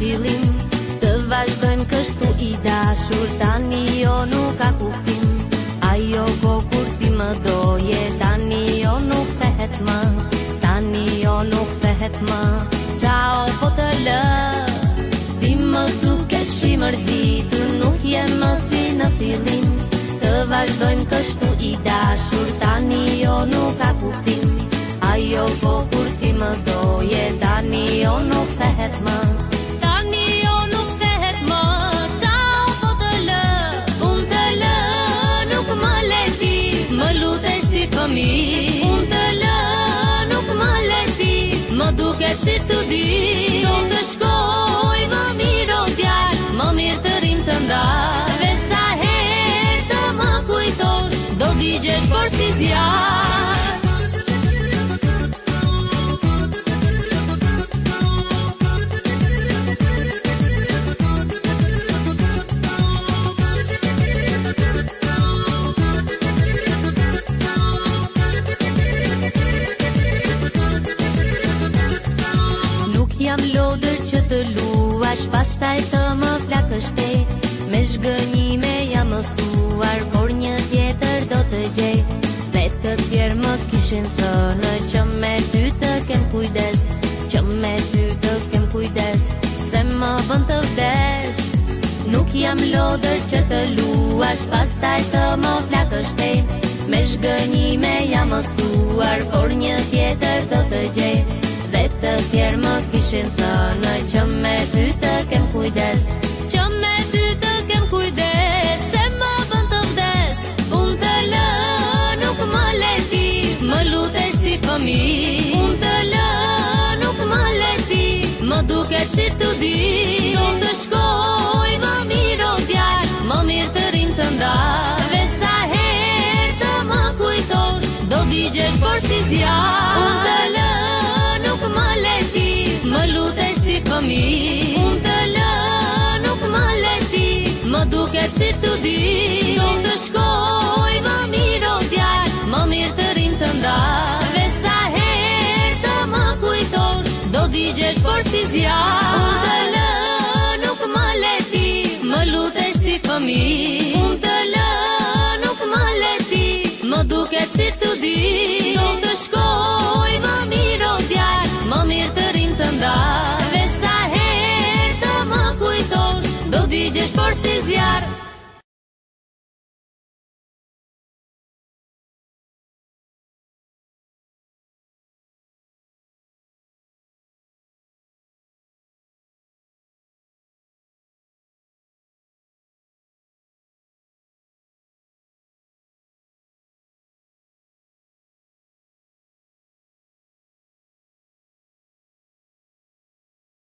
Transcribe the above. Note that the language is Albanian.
fillim. Të vazhdojmë kështu I dashur, tani jo nuk ka kuptim. Ajo ko kur ti më doje, tani jo nuk thehet më. Tani jo nuk thehet më. Ciao po të lë, ti më dukesh I mërzitur, nuk je më si në fillim. Të vazhdojmë kështu I dashur, tani jo nuk ka kuptim. Ajo po kur ti më doje, tani jo nuk thehet më. Tani jo nuk thehet më. Ciao po të lë, unë të lë, nuk më le ti, më lutesh si fëmijë. Unë të lë, nuk më le ti, më duket si cudi. Do të shkoj më mirë o djalë, më mirë të rim të ndaj. Dhe sa herë të më kujtosh, do digjesh por si zjarë. Jam lodër që të luash, pastaj të më flakështej. Me shgënjime jam mësuar, por një tjetër do të gjej. Dhe të tjerë më kishin thënë që me ty të kem kujdes, që me ty të kem kujdes, se më bën të vdes. Nuk jam lodër që të luash, pastaj të më flakështej. Me shgënjime jam mësuar, por një tjetër do të gjej. Dhe të tjerë më kishin thënë që me ty të kem kujdes, që me ty të kem kujdes, se më bën të vdes. Unë të lë, nuk më le ti, më lutesh si fëmijë. Unë të lë, nuk më le ti, më duket si cudi. Do të shkoj më mirë o djalë, më mirë të rim të ndaj. Dhe sa herë të më kujtosh, do digjesh por si zjarë. Unë të lë, nuk më le ti, më lutesh si fëmijë. Unë të lë, nuk më le ti, më duket si cudi. Do të shkoj më mirë o djalë, më mirë të rim të ndaj. Dhe sa herë të më kujtosh, do digjesh por si zjarë. Unë të lë, nuk më le ti, më lutesh si fëmijë. Unë të lë, nuk më le ti, më duket si cudi. Do të shkoj më mirë o djalë, më mirë të rim të ndaj. Dhe sa herë të më kujtosh, do digjesh por si zjarë.